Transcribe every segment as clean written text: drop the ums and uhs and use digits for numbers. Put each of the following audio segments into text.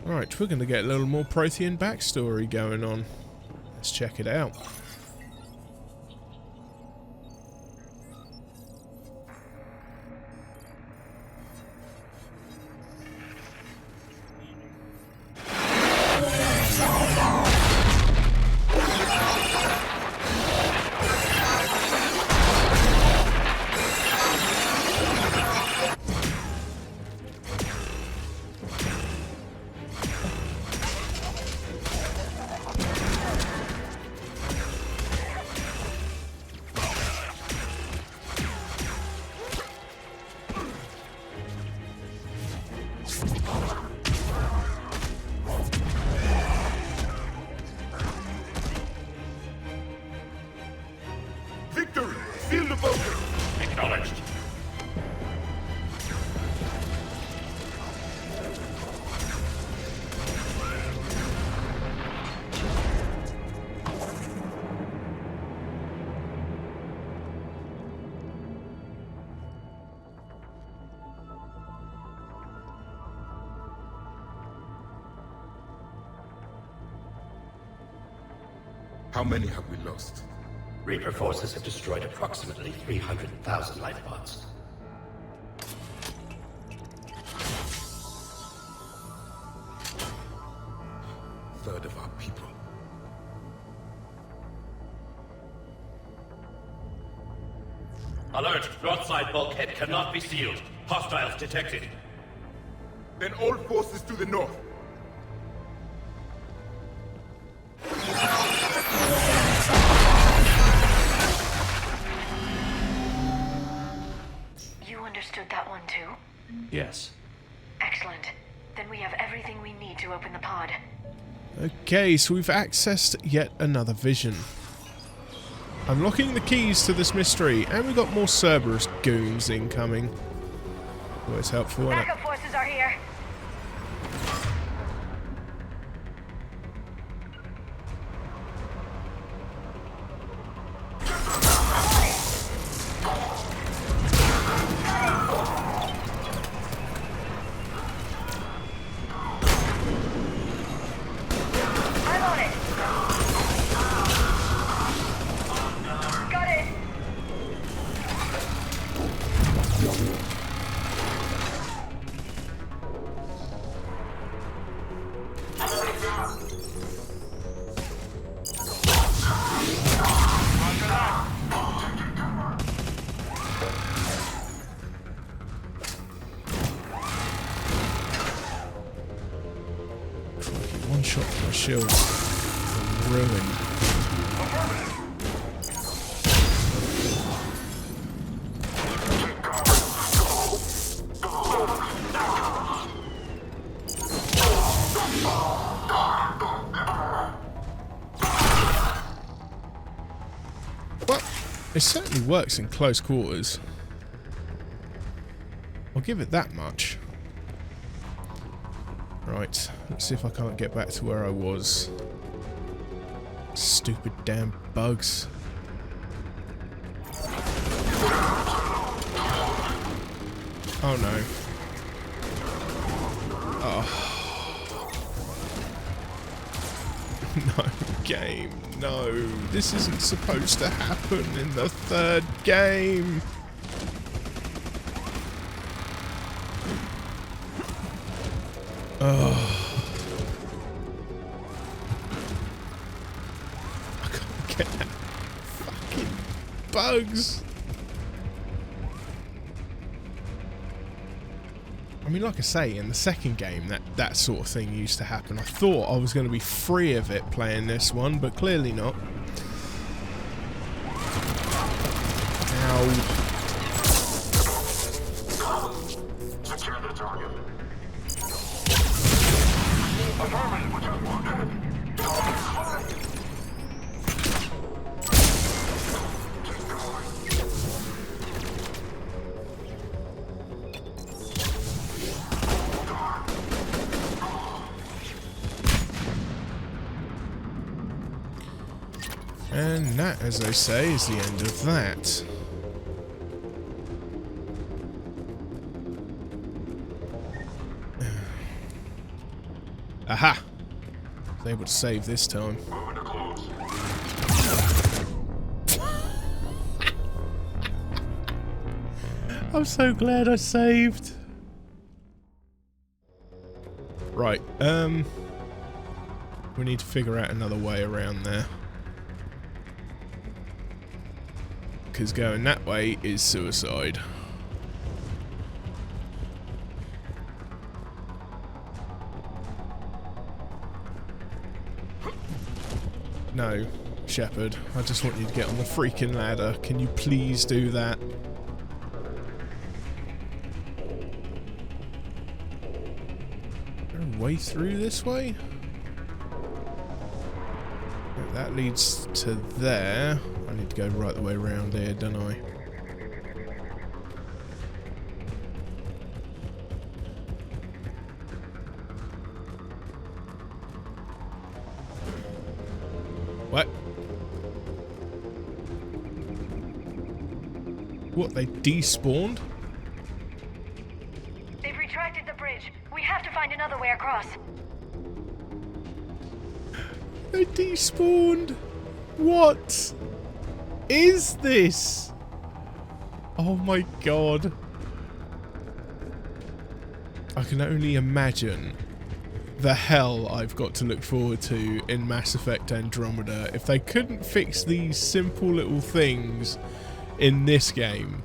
Right, we're going to get a little more Prothean backstory going on. Let's check it out. Victory! Seal the bunker! Acknowledged. How many have we lost? Reaper forces have destroyed approximately 300,000 life pods. Third of our people. Alert! North side bulkhead cannot be sealed. Hostiles detected. Then all forces to the north. You understood that one too? Yes. Excellent. Then we have everything we need to open the pod. Okay, so we've accessed yet another vision. Unlocking the keys to this mystery, and we've got more Cerberus goons incoming. Always helpful, isn't it? Backup forces are here. I'm on it. Got it. Crikey, one shot to my shield. Ruined. Well, it certainly works in close quarters. I'll give it that much. Right, let's see if I can't get back to where I was. Stupid damn bugs. Oh no. Oh. No, game, no. This isn't supposed to happen in the third game. Oh. I can't get that fucking bugs. I mean, like I say, in the second game, that sort of thing used to happen. I thought I was going to be free of it playing this one, but clearly not. Ow. Secure the target. Affirmative, which is wanted. And that, as they say, is the end of that. Aha! I was able to save this time. Moving to close. I'm so glad I saved. Right, we need to figure out another way around there. Because going that way is suicide. No, Shepard, I just want you to get on the freaking ladder. Can you please do that? Is there a way through this way? That leads to there. I need to go right the way around here, don't I? What? What, they despawned? They've retracted the bridge. We have to find another way across. They despawned! What is this? Oh my god. I can only imagine the hell I've got to look forward to in Mass Effect Andromeda if they couldn't fix these simple little things in this game.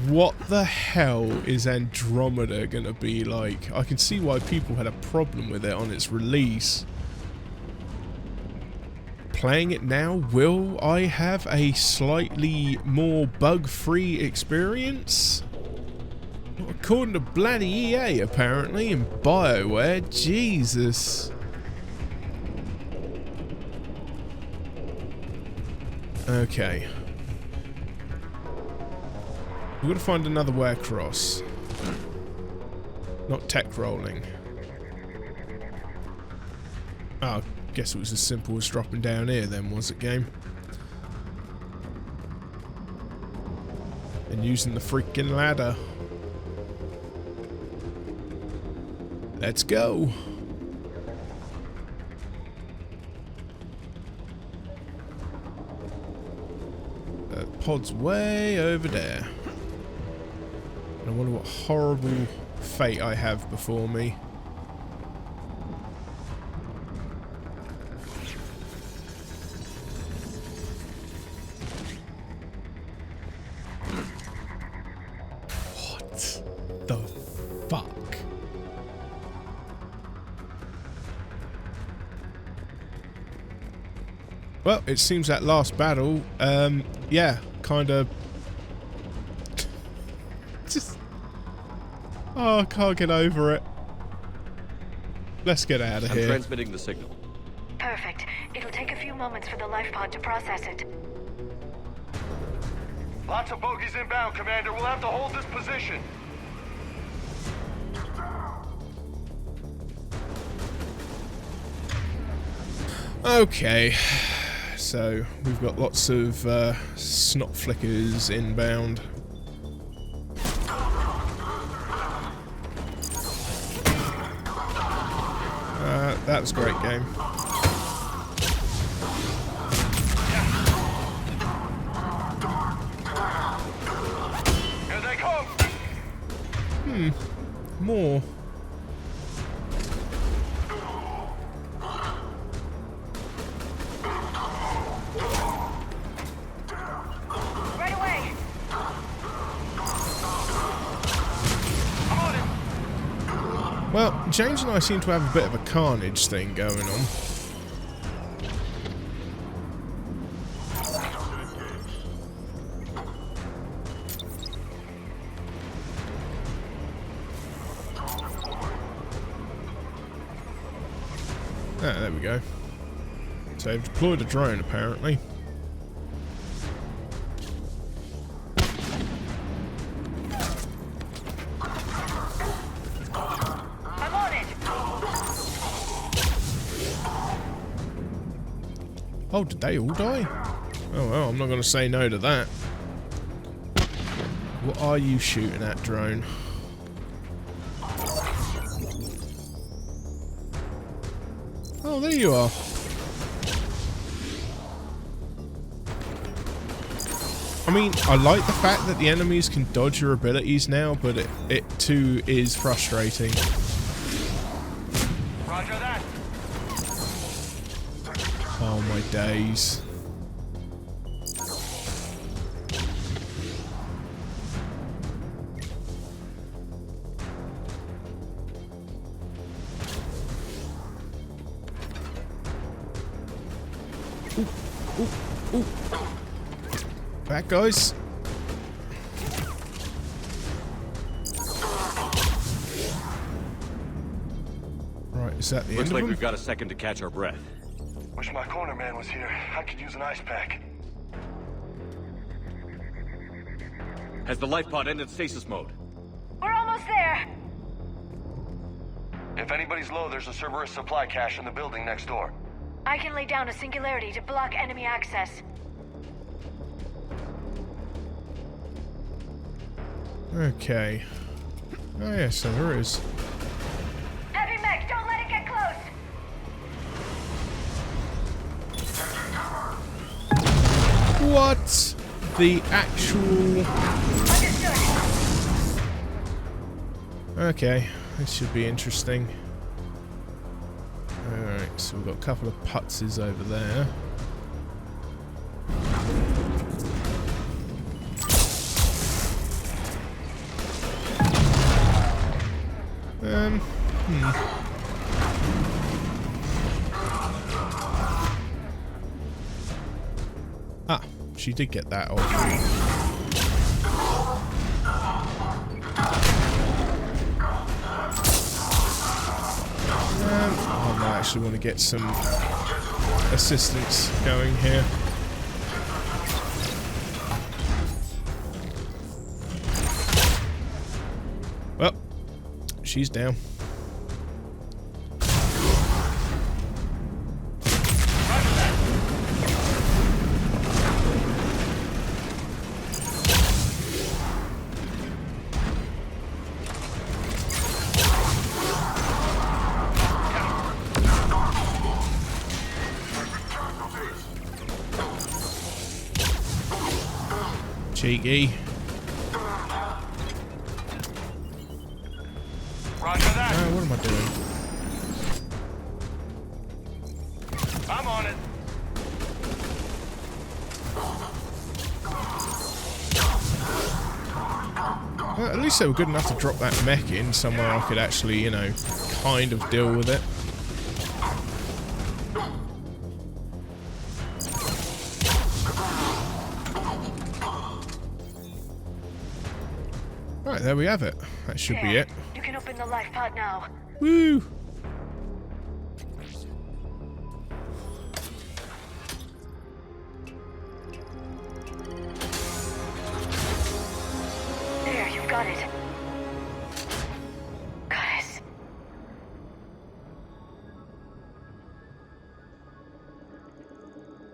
What the hell is Andromeda gonna be like? I can see why people had a problem with it on its release. Playing it now, will I have a slightly more bug-free experience? Well, according to bloody EA, apparently, and BioWare, Jesus. Okay. We've got to find another way across. Not tech rolling. Oh, guess it was as simple as dropping down here then, was it, game? And using the freaking ladder. Let's go. The pod's way over there. I wonder what horrible fate I have before me. What the fuck? Well, it seems that last battle, yeah, kind of just... Oh, I can't get over it. Let's get out of here. I'm transmitting the signal. Perfect. It'll take a few moments for the life pod to process it. Lots of bogies inbound, Commander. We'll have to hold this position. Okay, so we've got lots of snot flickers inbound. That was a great game. Here they come. More. Right away! I'm on it. Well, James and I seem to have a bit of a carnage thing going on. Ah, there we go. So they've deployed a drone, apparently. I'm on it! Oh, did they all die? Oh well, I'm not going to say no to that. What are you shooting at, drone? Oh, there you are. I mean, I like the fact that the enemies can dodge your abilities now, but it too is frustrating. Roger that. Oh my days. Ooh. Back, guys. Right, is that the end Looks of like them? we've got a second to catch our breath. Wish my corner man was here. I could use an ice pack. Has the life pod ended stasis mode? We're almost there. If anybody's low, there's a Cerberus supply cache in the building next door. I can lay down a singularity to block enemy access. Okay. Oh yeah, so there is. Heavy mech, don't let it get close. What? The actual... Understood. Okay, this should be interesting. Alright, so we've got a couple of putzes over there. Ah, she did get that off. I might actually want to get some assistance going here. Well, she's down. Cheeky. Roger that. What am I doing? I'm on it. Well, at least they were good enough to drop that mech in somewhere I could actually, you know, kind of deal with it. Right, there we have it. That should be it. You can open the life pod now. Woo! There, you've got it. Goddess.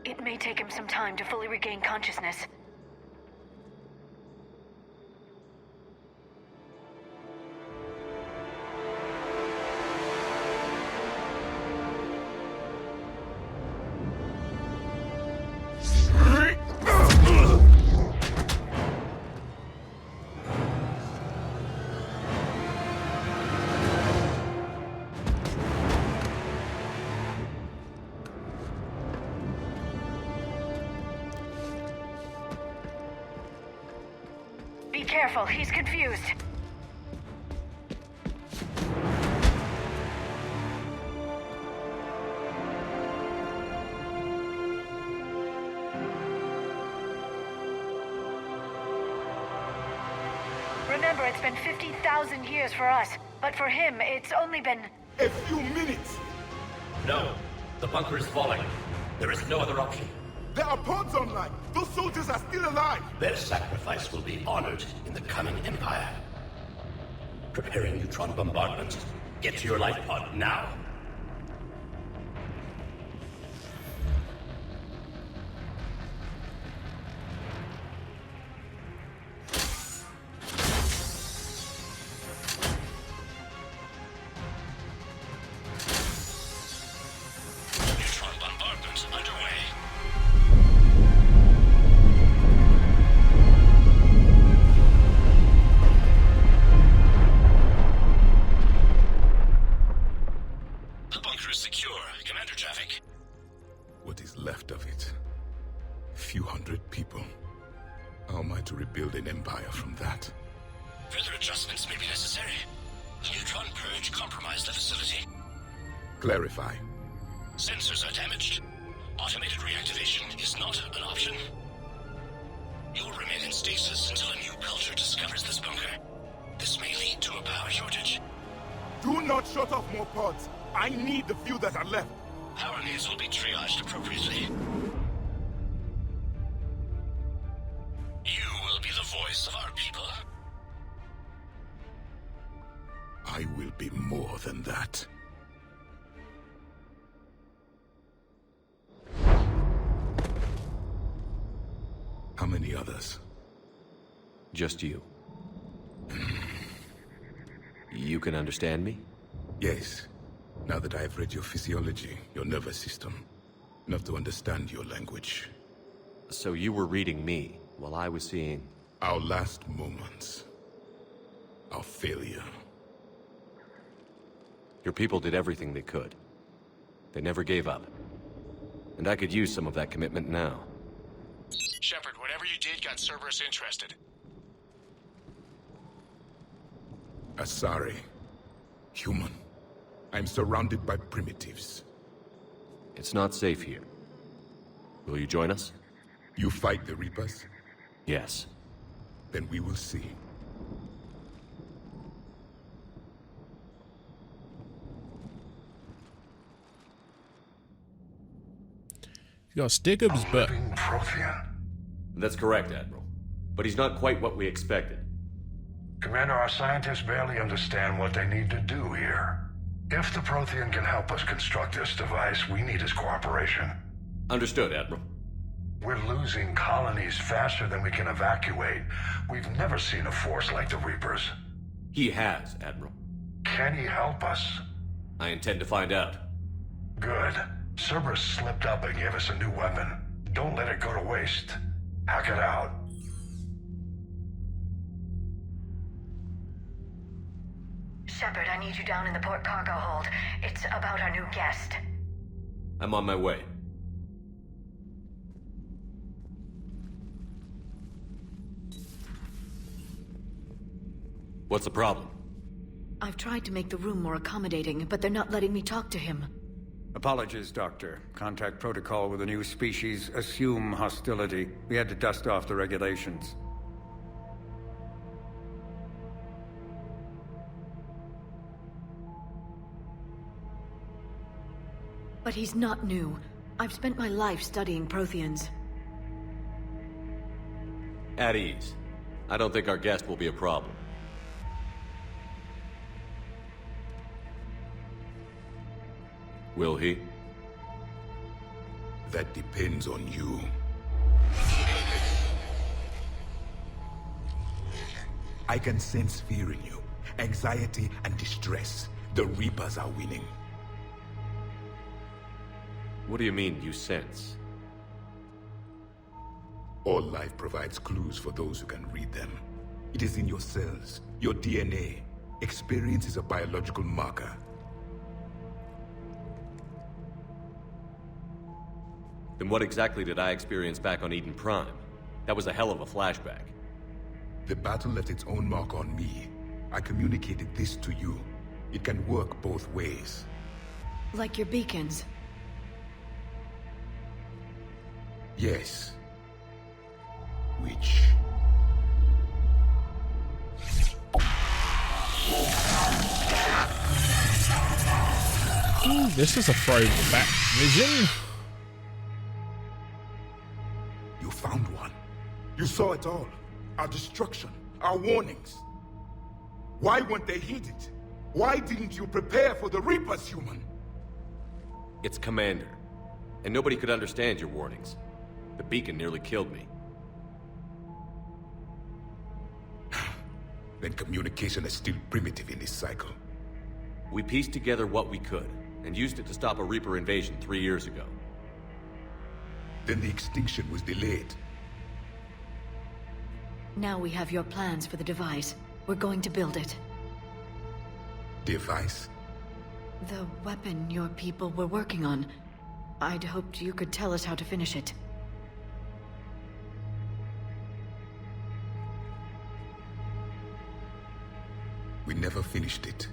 It may take him some time to fully regain consciousness. Be careful, he's confused. Remember, it's been 50,000 years for us, but for him, it's only been... A few minutes. No, the bunker is falling. There is no other option. There are pods online. Those soldiers are still alive. Their sacrifice will be honored in the coming Empire. Preparing neutron bombardment. Get to your life pod now. is secure. Commander traffic. What is left of it? A few hundred people. How am I to rebuild an empire from that? Further adjustments may be necessary. The neutron purge compromised the facility. Clarify. Sensors are damaged. Automated reactivation is not an option. You'll remain in stasis until a new culture discovers this bunker. This may lead to a power shortage. Do not shut off more pods. I need the few that are left. Power needs will be triaged appropriately. You will be the voice of our people. I will be more than that. How many others? Just you. You can understand me? Yes. Now that I have read your physiology, your nervous system, enough to understand your language. So you were reading me, while I was seeing... Our last moments. Our failure. Your people did everything they could. They never gave up. And I could use some of that commitment now. Shepard, whatever you did got Cerberus interested. Asari. Human. I'm surrounded by primitives. It's not safe here. Will you join us? You fight the Reapers? Yes. Then we will see. You got a stick up his butt. Living Prothean. That's correct, Admiral. But he's not quite what we expected. Commander, our scientists barely understand what they need to do here. If the Prothean can help us construct this device, we need his cooperation. Understood, Admiral. We're losing colonies faster than we can evacuate. We've never seen a force like the Reapers. He has, Admiral. Can he help us? I intend to find out. Good. Cerberus slipped up and gave us a new weapon. Don't let it go to waste. Hack it out. Shepard, I need you down in the port cargo hold. It's about our new guest. I'm on my way. What's the problem? I've tried to make the room more accommodating, but they're not letting me talk to him. Apologies, Doctor. Contact protocol with a new species. Assume hostility. We had to dust off the regulations. But he's not new. I've spent my life studying Protheans. At ease. I don't think our guest will be a problem. Will he? That depends on you. I can sense fear in you, anxiety and distress. The Reapers are winning. What do you mean, you sense? All life provides clues for those who can read them. It is in your cells, your DNA. Experience is a biological marker. Then what exactly did I experience back on Eden Prime? That was a hell of a flashback. The battle left its own mark on me. I communicated this to you. It can work both ways. Like your beacons. Yes. Which... Ooh, this is a throwback vision. You found one. You saw it all. Our destruction, our warnings. Why weren't they heeded? Why didn't you prepare for the Reapers, human? It's Commander. And nobody could understand your warnings. The beacon nearly killed me. Then communication is still primitive in this cycle. We pieced together what we could, and used it to stop a Reaper invasion 3 years ago. Then the extinction was delayed. Now we have your plans for the device. We're going to build it. Device? The weapon your people were working on. I'd hoped you could tell us how to finish it. We never finished it.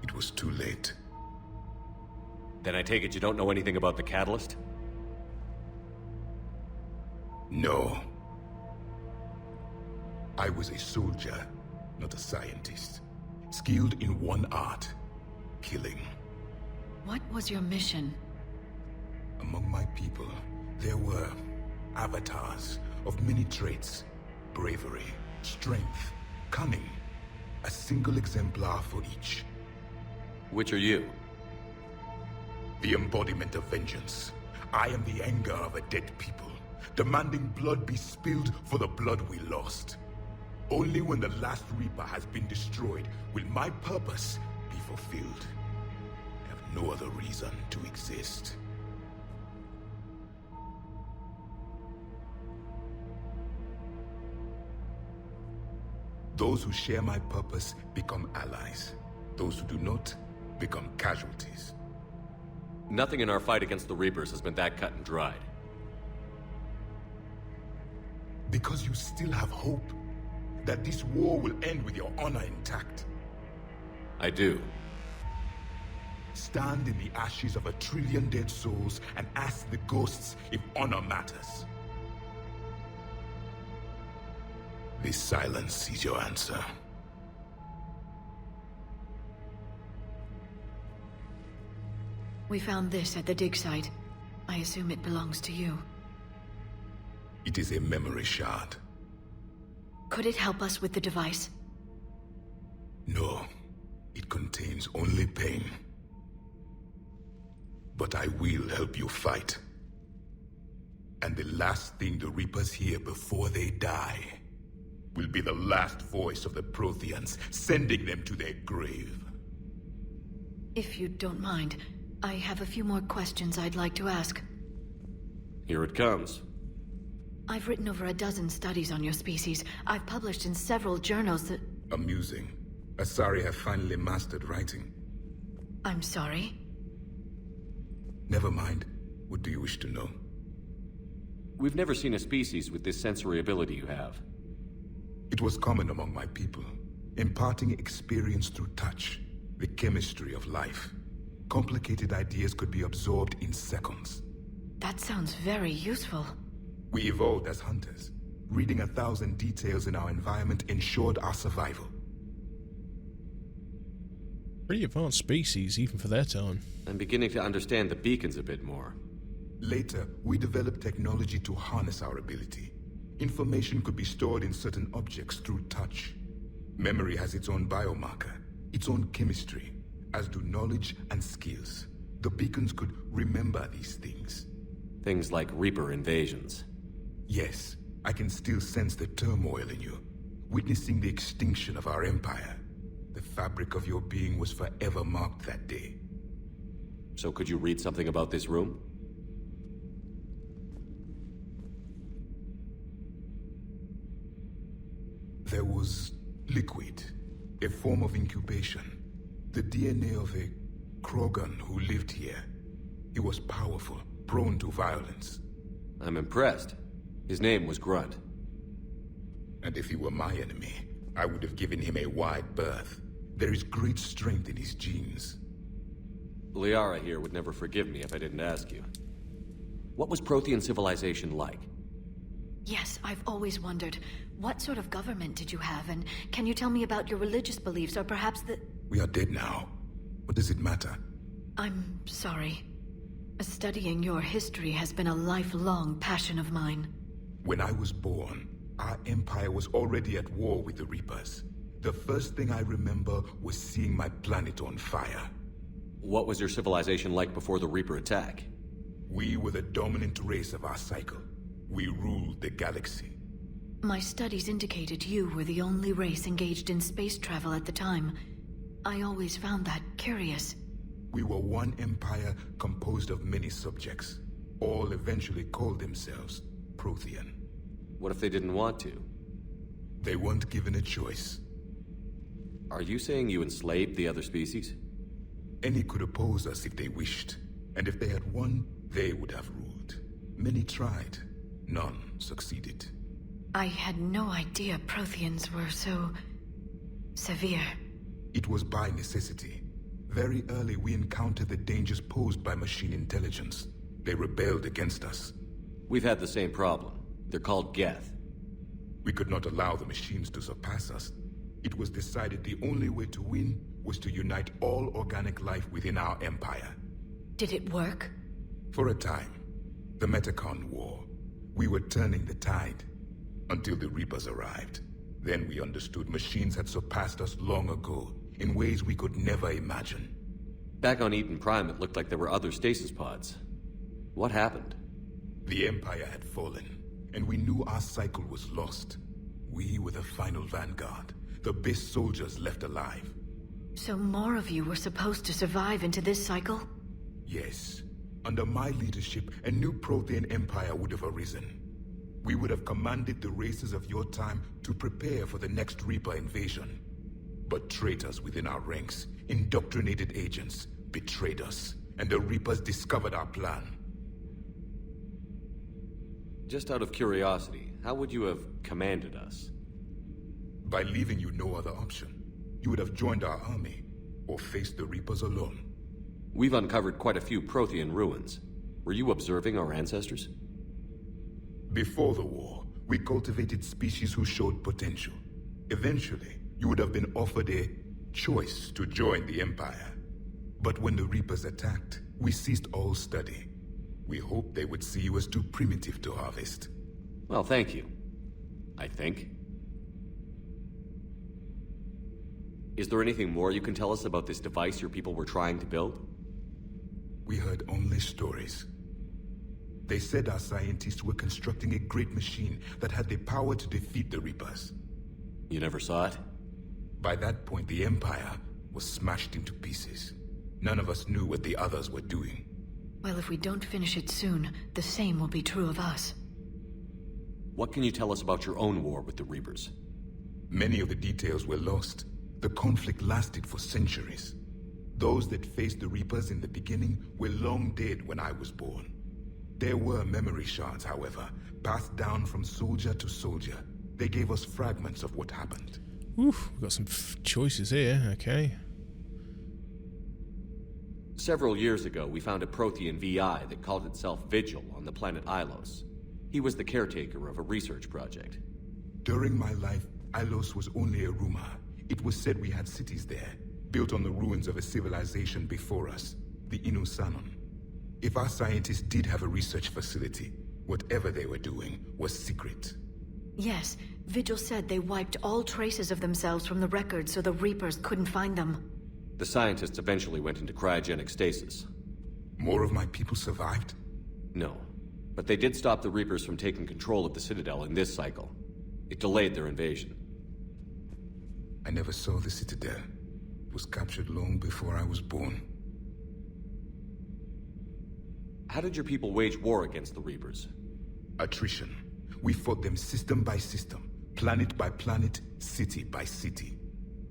It was too late. Then I take it you don't know anything about the catalyst? No. I was a soldier, not a scientist. Skilled in one art, killing. What was your mission? Among my people, there were avatars of many traits. Bravery, strength, cunning. A single exemplar for each. Which are you? The embodiment of vengeance. I am the anger of a dead people, demanding blood be spilled for the blood we lost. Only when the last Reaper has been destroyed will my purpose be fulfilled. I have no other reason to exist. Those who share my purpose become allies. Those who do not become casualties. Nothing in our fight against the Reapers has been that cut and dried. Because you still have hope that this war will end with your honor intact. I do. Stand in the ashes of 1 trillion dead souls and ask the ghosts if honor matters. This silence is your answer. We found this at the dig site. I assume it belongs to you. It is a memory shard. Could it help us with the device? No, it contains only pain. But I will help you fight. And the last thing the Reapers hear before they die will be the last voice of the Protheans, sending them to their grave. If you don't mind, I have a few more questions I'd like to ask. Here it comes. I've written over a dozen studies on your species. I've published in several journals that... Amusing. Asari have finally mastered writing. I'm sorry? Never mind. What do you wish to know? We've never seen a species with this sensory ability you have. It was common among my people, imparting experience through touch, the chemistry of life. Complicated ideas could be absorbed in seconds. That sounds very useful. We evolved as hunters. Reading 1,000 details in our environment ensured our survival. Pretty advanced species, even for their time. I'm beginning to understand the beacons a bit more. Later, we developed technology to harness our ability. Information could be stored in certain objects through touch. Memory has its own biomarker, its own chemistry, as do knowledge and skills. The beacons could remember these things. Things like Reaper invasions. Yes, I can still sense the turmoil in you, witnessing the extinction of our empire. The fabric of your being was forever marked that day. So could you read something about this room? There was liquid, a form of incubation. The DNA of a Krogan who lived here. He was powerful, prone to violence. I'm impressed. His name was Grunt. And if he were my enemy, I would have given him a wide berth. There is great strength in his genes. Liara here would never forgive me if I didn't ask you. What was Prothean civilization like? Yes, I've always wondered, what sort of government did you have, and can you tell me about your religious beliefs, or perhaps the... We are dead now. What does it matter? I'm sorry. Studying your history has been a lifelong passion of mine. When I was born, our empire was already at war with the Reapers. The first thing I remember was seeing my planet on fire. What was your civilization like before the Reaper attack? We were the dominant race of our cycle. We ruled the galaxy. My studies indicated you were the only race engaged in space travel at the time. I always found that curious. We were one empire composed of many subjects. All eventually called themselves Prothean. What if they didn't want to? They weren't given a choice. Are you saying you enslaved the other species? Any could oppose us if they wished, and if they had won, they would have ruled. Many tried. None succeeded. I had no idea Protheans were so... severe. It was by necessity. Very early we encountered the dangers posed by machine intelligence. They rebelled against us. We've had the same problem. They're called Geth. We could not allow the machines to surpass us. It was decided the only way to win was to unite all organic life within our empire. Did it work? For a time. The Metacon War. We were turning the tide. Until the Reapers arrived. Then we understood machines had surpassed us long ago, in ways we could never imagine. Back on Eden Prime, it looked like there were other stasis pods. What happened? The Empire had fallen, and we knew our cycle was lost. We were the final vanguard, the best soldiers left alive. So more of you were supposed to survive into this cycle? Yes. Under my leadership, a new Prothean empire would have arisen. We would have commanded the races of your time to prepare for the next Reaper invasion. But traitors within our ranks, indoctrinated agents, betrayed us, and the Reapers discovered our plan. Just out of curiosity, how would you have commanded us? By leaving you no other option. You would have joined our army, or faced the Reapers alone. We've uncovered quite a few Prothean ruins. Were you observing our ancestors? Before the war, we cultivated species who showed potential. Eventually, you would have been offered a choice to join the Empire. But when the Reapers attacked, we ceased all study. We hoped they would see you as too primitive to harvest. Well, thank you. I think. Is there anything more you can tell us about this device your people were trying to build? We heard only stories. They said our scientists were constructing a great machine that had the power to defeat the Reapers. You never saw it? By that point, the Empire was smashed into pieces. None of us knew what the others were doing. Well, if we don't finish it soon, the same will be true of us. What can you tell us about your own war with the Reapers? Many of the details were lost. The conflict lasted for centuries. Those that faced the Reapers in the beginning were long dead when I was born. There were memory shards, however, passed down from soldier to soldier. They gave us fragments of what happened. Oof, we've got some choices here, okay. Several years ago, we found a Prothean VI that called itself Vigil on the planet Ilos. He was the caretaker of a research project. During my life, Ilos was only a rumor. It was said we had cities there, built on the ruins of a civilization before us, the Inusanon. If our scientists did have a research facility, whatever they were doing was secret. Yes, Vigil said they wiped all traces of themselves from the records so the Reapers couldn't find them. The scientists eventually went into cryogenic stasis. More of my people survived? No, but they did stop the Reapers from taking control of the Citadel in this cycle. It delayed their invasion. I never saw the Citadel. It was captured long before I was born. How did your people wage war against the Reapers? Attrition. We fought them system by system, planet by planet, city by city.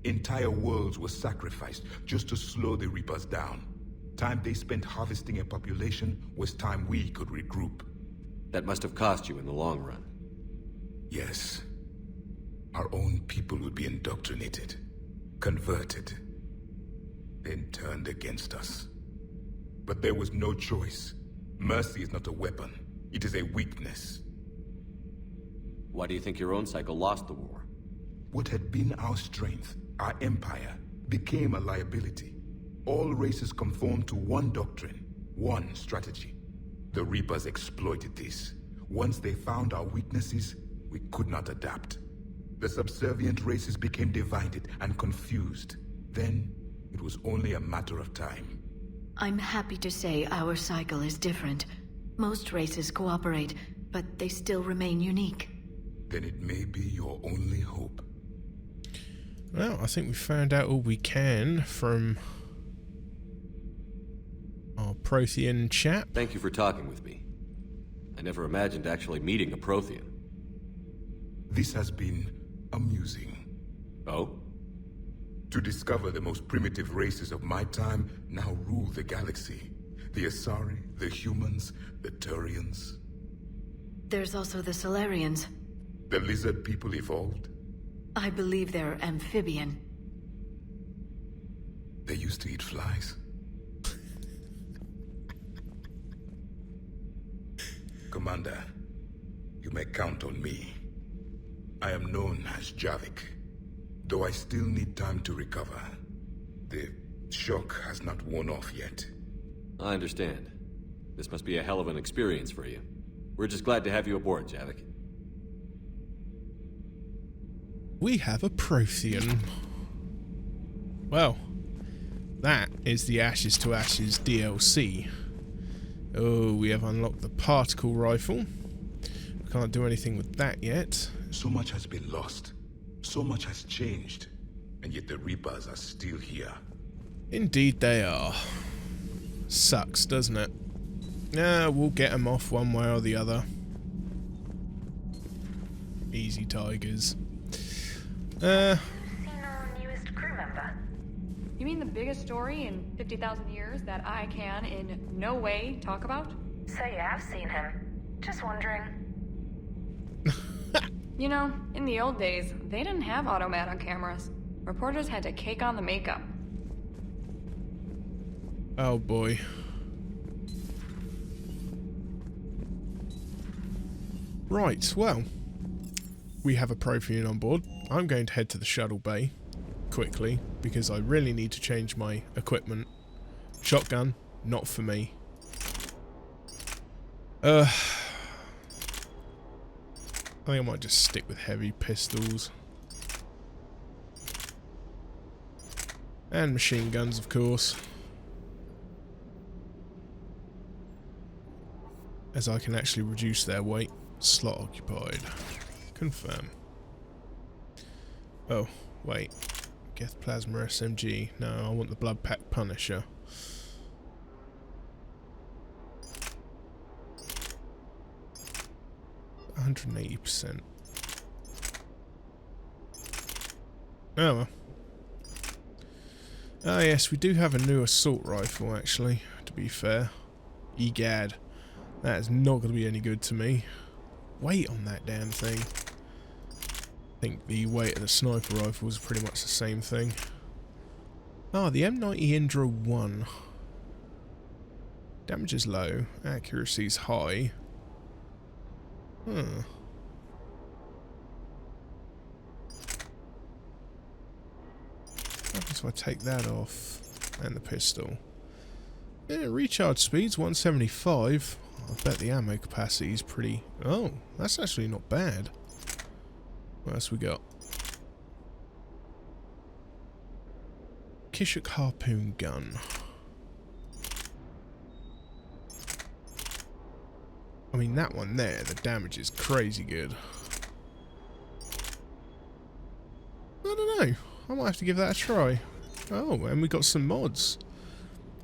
Entire worlds were sacrificed just to slow the Reapers down. Time they spent harvesting a population was time we could regroup. That must have cost you in the long run. Yes. Our own people would be indoctrinated, converted, then turned against us. But there was no choice. Mercy is not a weapon. It is a weakness. Why do you think your own cycle lost the war? What had been our strength, our empire, became a liability. All races conformed to one doctrine, one strategy. The Reapers exploited this. Once they found our weaknesses, we could not adapt. The subservient races became divided and confused. Then, it was only a matter of time. I'm happy to say our cycle is different. Most races cooperate, but they still remain unique. Then it may be your only hope. Well, I think we found out all we can from our Prothean chap. Thank you for talking with me. I never imagined actually meeting a Prothean. This has been amusing. Oh? To discover the most primitive races of my time now rule the galaxy. The Asari, the humans, the Turians. There's also the Solarians. The lizard people evolved? I believe they're amphibian. They used to eat flies. Commander, you may count on me. I am known as Javik, though I still need time to recover. The shock has not worn off yet. I understand. This must be a hell of an experience for you. We're just glad to have you aboard, Javik. We have a Prothean. Well, that is the Ashes to Ashes DLC. Oh, we have unlocked the particle rifle. We can't do anything with that yet. So much has been lost. So much has changed. And yet the Reapers are still here. Indeed they are. Sucks, doesn't it? We'll get them off one way or the other. Easy, tigers. Seen our newest crew member? You mean the biggest story in 50,000 years that I can in no way talk about? So you have seen him. Just wondering. You know, in the old days, they didn't have automat on cameras. Reporters had to cake on the makeup. Oh boy. Right, well, we have a Prothean on board. I'm going to head to the shuttle bay quickly because I really need to change my equipment. Shotgun, not for me. I think I might just stick with heavy pistols. And machine guns, of course. As I can actually reduce their weight. Slot occupied. Confirm. Oh, wait. Geth Plasma SMG. No, I want the Blood Pack Punisher. %180%. Oh well. Ah yes, we do have a new assault rifle actually, to be fair. Egad. That is not going to be any good to me. Weight on that damn thing. I think the weight of the sniper rifle is pretty much the same thing. Ah, the M90 Indra 1. Damage is low, accuracy is high. How if I take that off? And the pistol. Yeah, recharge speed's 175. I bet the ammo capacity is pretty... Oh, that's actually not bad. What else we got? Kishuk harpoon gun. I mean, that one there, the damage is crazy good. I don't know. I might have to give that a try. Oh, and we got some mods.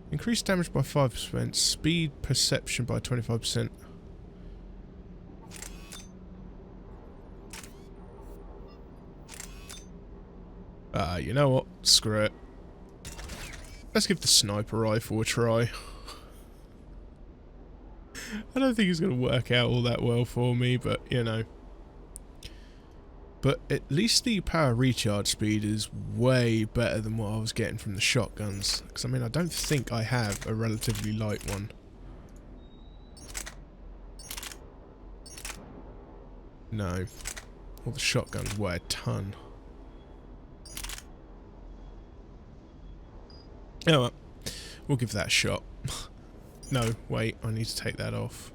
Increased damage by 5%, speed perception by 25%. You know what? Screw it. Let's give the sniper rifle a try. I don't think it's going to work out all that well for me, but you know. But at least the power recharge speed is way better than what I was getting from the shotguns. Because I mean, I don't think I have a relatively light one. No. Well, the shotguns weigh a ton. Oh well, we'll give that a shot. No, wait, I need to take that off.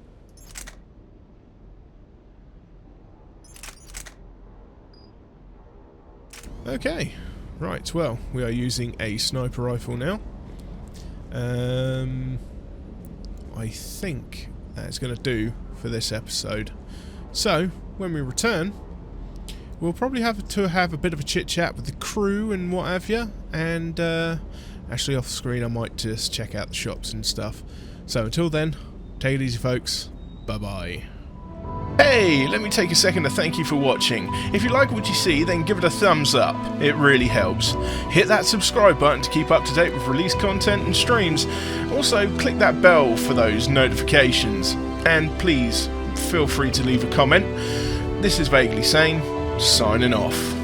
Okay, right, well, we are using a sniper rifle now. I think that's going to do for this episode. So, when we return, we'll probably have to have a bit of a chit-chat with the crew and what have you, and actually off screen I might just check out the shops and stuff. So until then, take it easy folks, bye bye. Hey, let me take a second to thank you for watching. If you like what you see, then give it a thumbs up. It really helps. Hit that subscribe button to keep up to date with released content and streams. Also, click that bell for those notifications. And please, feel free to leave a comment. This is VaguelySane, signing off.